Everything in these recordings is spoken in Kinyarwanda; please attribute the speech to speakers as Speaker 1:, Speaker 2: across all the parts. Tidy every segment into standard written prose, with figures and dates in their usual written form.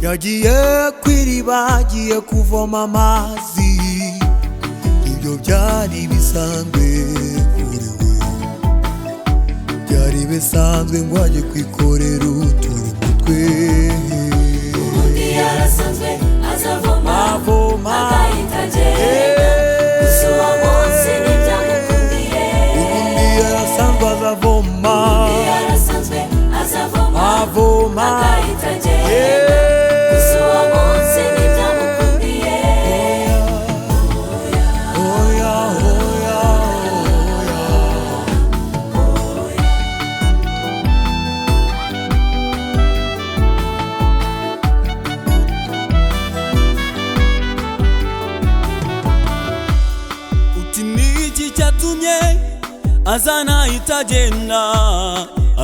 Speaker 1: yagiye kw'iriba agiye kuvoma amazi, ibyo byari bisanzwe kuri we, byari bisanzwe ngo ajye kwikorera uturimo twe.
Speaker 2: ubundi yarasanzwe azavoma agahita agenda, gusa uwo munsi ntibyamukundiye.
Speaker 1: Ubundi yarasanzwe azavoma
Speaker 2: agahita agenda, gusa uwo munsi ntibyamukundiye.
Speaker 1: Oya, oya,
Speaker 3: uti niki cyatumye azana itagenda?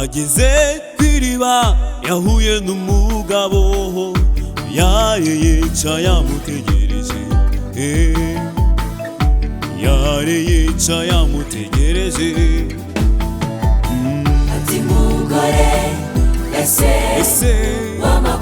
Speaker 3: Ageze kw'iriba yahuye n'umugabo, yari yicaye amutegereje, yari yicaye amutegereje.
Speaker 2: ati mugore ese
Speaker 3: ese
Speaker 2: wama